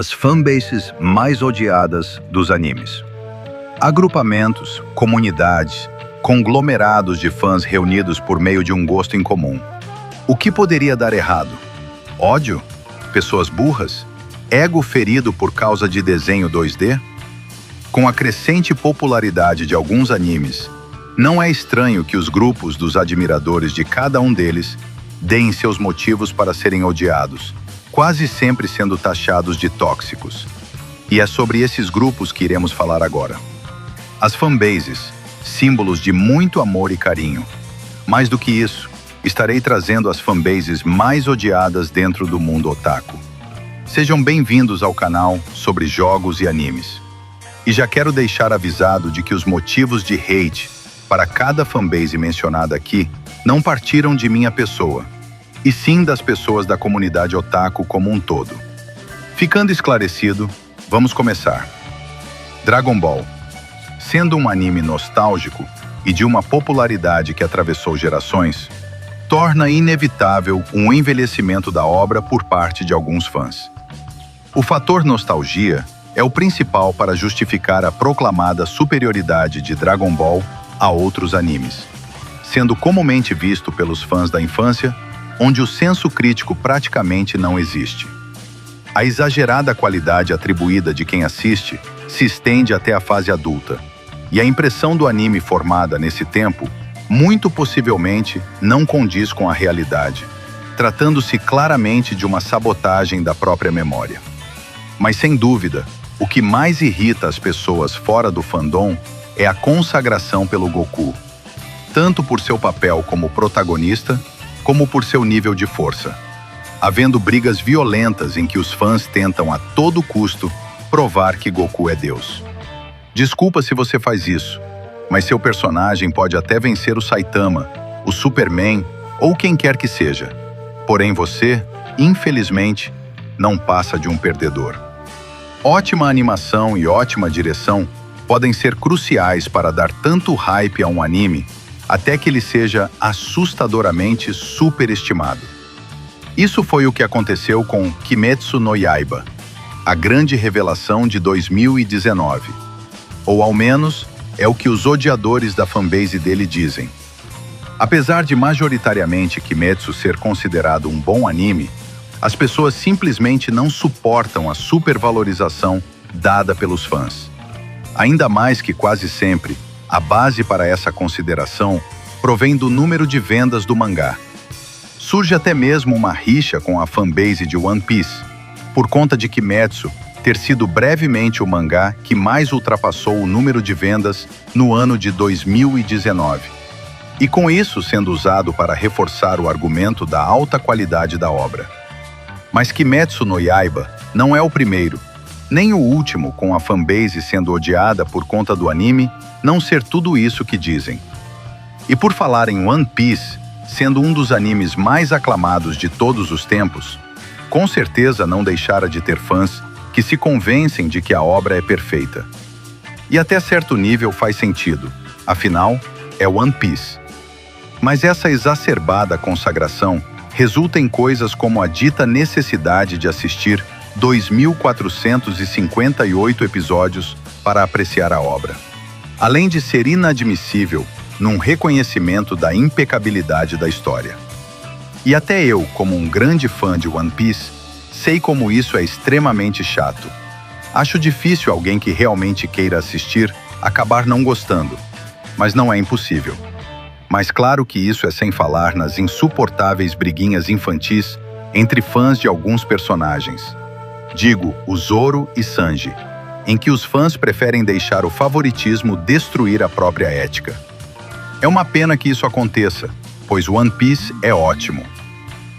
As fanbases mais odiadas dos animes. Agrupamentos, comunidades, conglomerados de fãs reunidos por meio de um gosto em comum. O que poderia dar errado? Ódio? Pessoas burras? Ego ferido por causa de desenho 2D? Com a crescente popularidade de alguns animes, não é estranho que os grupos dos admiradores de cada um deles deem seus motivos para serem odiados, quase sempre sendo taxados de tóxicos. E é sobre esses grupos que iremos falar agora. As fanbases, símbolos de muito amor e carinho. Mais do que isso, estarei trazendo as fanbases mais odiadas dentro do mundo otaku. Sejam bem-vindos ao canal sobre jogos e animes. E já quero deixar avisado de que os motivos de hate para cada fanbase mencionada aqui não partiram de minha pessoa, e sim das pessoas da comunidade otaku como um todo. Ficando esclarecido, vamos começar. Dragon Ball. Sendo um anime nostálgico e de uma popularidade que atravessou gerações, torna inevitável um envelhecimento da obra por parte de alguns fãs. O fator nostalgia é o principal para justificar a proclamada superioridade de Dragon Ball a outros animes, sendo comumente visto pelos fãs da infância, onde o senso crítico praticamente não existe. A exagerada qualidade atribuída de quem assiste se estende até a fase adulta, e a impressão do anime formada nesse tempo, muito possivelmente, não condiz com a realidade, tratando-se claramente de uma sabotagem da própria memória. Mas sem dúvida, o que mais irrita as pessoas fora do fandom é a consagração pelo Goku, tanto por seu papel como protagonista, como por seu nível de força, havendo brigas violentas em que os fãs tentam a todo custo provar que Goku é Deus. Desculpa se você faz isso, mas seu personagem pode até vencer o Saitama, o Superman ou quem quer que seja. Porém você, infelizmente, não passa de um perdedor. Ótima animação e ótima direção podem ser cruciais para dar tanto hype a um anime até que ele seja assustadoramente superestimado. Isso foi o que aconteceu com Kimetsu no Yaiba, a grande revelação de 2019. Ou ao menos, é o que os odiadores da fanbase dele dizem. Apesar de majoritariamente Kimetsu ser considerado um bom anime, as pessoas simplesmente não suportam a supervalorização dada pelos fãs. Ainda mais que quase sempre, a base para essa consideração provém do número de vendas do mangá. Surge até mesmo uma rixa com a fanbase de One Piece, por conta de Kimetsu ter sido brevemente o mangá que mais ultrapassou o número de vendas no ano de 2019. E com isso sendo usado para reforçar o argumento da alta qualidade da obra. Mas Kimetsu no Yaiba não é o primeiro, nem o último com a fanbase sendo odiada por conta do anime não ser tudo isso que dizem. E por falar em One Piece, sendo um dos animes mais aclamados de todos os tempos, com certeza não deixara de ter fãs que se convencem de que a obra é perfeita. E até certo nível faz sentido, afinal, é One Piece. Mas essa exacerbada consagração resulta em coisas como a dita necessidade de assistir 2.458 episódios para apreciar a obra. Além de ser inadmissível num reconhecimento da impecabilidade da história. E até eu, como um grande fã de One Piece, sei como isso é extremamente chato. Acho difícil alguém que realmente queira assistir acabar não gostando, mas não é impossível. Mas claro que isso é sem falar nas insuportáveis briguinhas infantis entre fãs de alguns personagens. Digo, o Zoro e Sanji, em que os fãs preferem deixar o favoritismo destruir a própria ética. É uma pena que isso aconteça, pois One Piece é ótimo.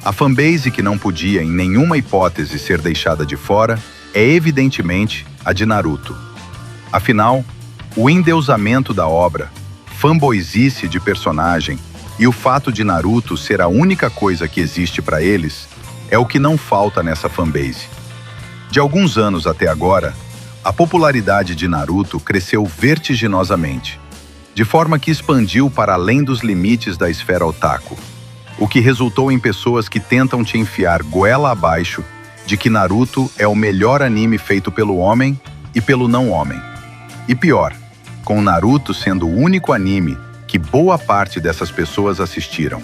A fanbase que não podia em nenhuma hipótese ser deixada de fora é evidentemente a de Naruto. Afinal, o endeusamento da obra, fanboyzice de personagem e o fato de Naruto ser a única coisa que existe para eles é o que não falta nessa fanbase. De alguns anos até agora, a popularidade de Naruto cresceu vertiginosamente, de forma que expandiu para além dos limites da esfera otaku, o que resultou em pessoas que tentam te enfiar goela abaixo de que Naruto é o melhor anime feito pelo homem e pelo não-homem. E pior, com Naruto sendo o único anime que boa parte dessas pessoas assistiram.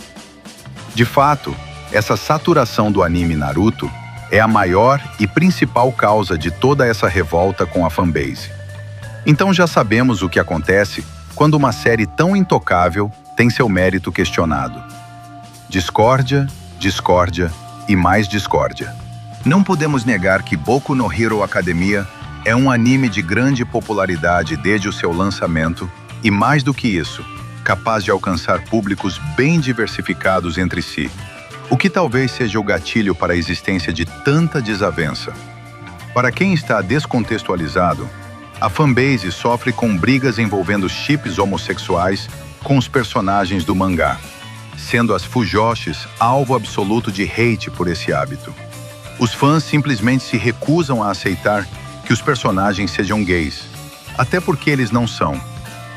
De fato, essa saturação do anime Naruto é a maior e principal causa de toda essa revolta com a fanbase. Então já sabemos o que acontece quando uma série tão intocável tem seu mérito questionado. Discórdia, discórdia e mais discórdia. Não podemos negar que Boku no Hero Academia é um anime de grande popularidade desde o seu lançamento e, mais do que isso, capaz de alcançar públicos bem diversificados entre si, o que talvez seja o gatilho para a existência de tanta desavença. Para quem está descontextualizado, a fanbase sofre com brigas envolvendo chips homossexuais com os personagens do mangá, sendo as fujoshis alvo absoluto de hate por esse hábito. Os fãs simplesmente se recusam a aceitar que os personagens sejam gays, até porque eles não são,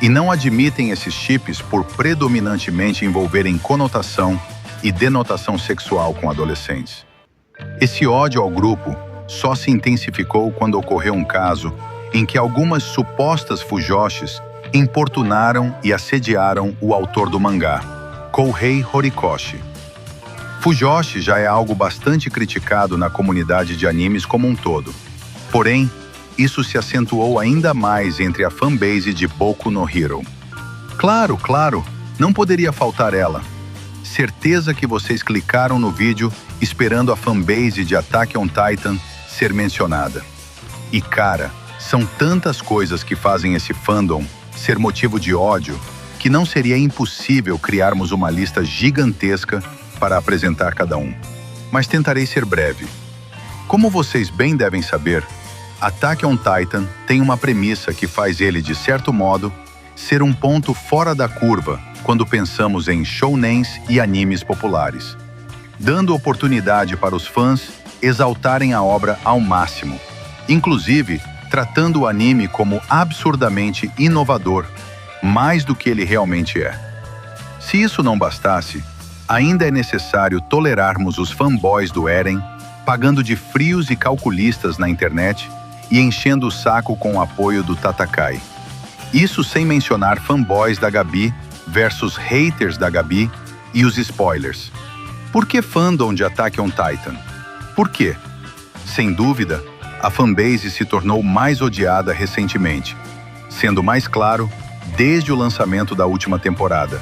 e não admitem esses chips por predominantemente envolverem conotação e denotação sexual com adolescentes. Esse ódio ao grupo só se intensificou quando ocorreu um caso em que algumas supostas fujoshis importunaram e assediaram o autor do mangá, Kouhei Horikoshi. Fujoshi já é algo bastante criticado na comunidade de animes como um todo. Porém, isso se acentuou ainda mais entre a fanbase de Boku no Hero. Claro, não poderia faltar ela. Certeza que vocês clicaram no vídeo esperando a fanbase de Attack on Titan ser mencionada. E cara, são tantas coisas que fazem esse fandom ser motivo de ódio que não seria impossível criarmos uma lista gigantesca para apresentar cada um. Mas tentarei ser breve. Como vocês bem devem saber, Attack on Titan tem uma premissa que faz ele, de certo modo, ser um ponto fora da curva quando pensamos em shounens e animes populares, dando oportunidade para os fãs exaltarem a obra ao máximo, inclusive tratando o anime como absurdamente inovador, mais do que ele realmente é. Se isso não bastasse, ainda é necessário tolerarmos os fanboys do Eren, pagando de frios e calculistas na internet e enchendo o saco com o apoio do Tatakai. Isso sem mencionar fanboys da Gabi versus haters da Gabi e os spoilers. Por que fandom de Attack on Titan? Por quê? Sem dúvida, a fanbase se tornou mais odiada recentemente, sendo mais claro desde o lançamento da última temporada,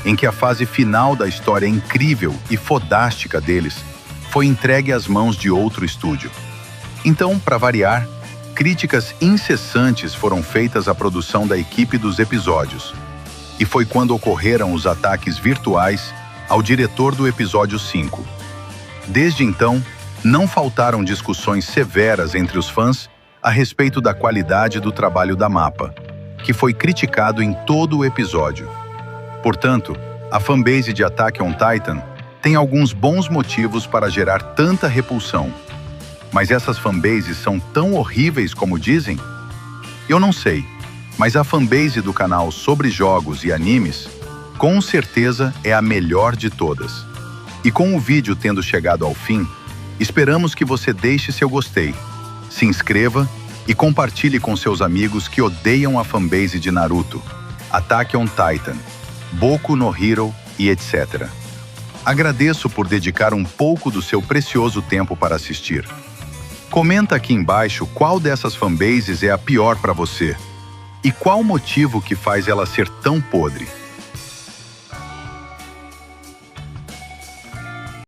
em que a fase final da história incrível e fodástica deles foi entregue às mãos de outro estúdio. Então, para variar, críticas incessantes foram feitas à produção da equipe dos episódios, e foi quando ocorreram os ataques virtuais ao diretor do episódio 5. Desde então, não faltaram discussões severas entre os fãs a respeito da qualidade do trabalho da MAPPA, que foi criticado em todo o episódio. Portanto, a fanbase de Attack on Titan tem alguns bons motivos para gerar tanta repulsão. Mas essas fanbases são tão horríveis como dizem? Eu não sei, mas a fanbase do canal sobre jogos e animes, com certeza é a melhor de todas. E com o vídeo tendo chegado ao fim, esperamos que você deixe seu gostei, se inscreva e compartilhe com seus amigos que odeiam a fanbase de Naruto, Attack on Titan, Boku no Hero e etc. Agradeço por dedicar um pouco do seu precioso tempo para assistir. Comenta aqui embaixo qual dessas fanbases é a pior para você e qual o motivo que faz ela ser tão podre.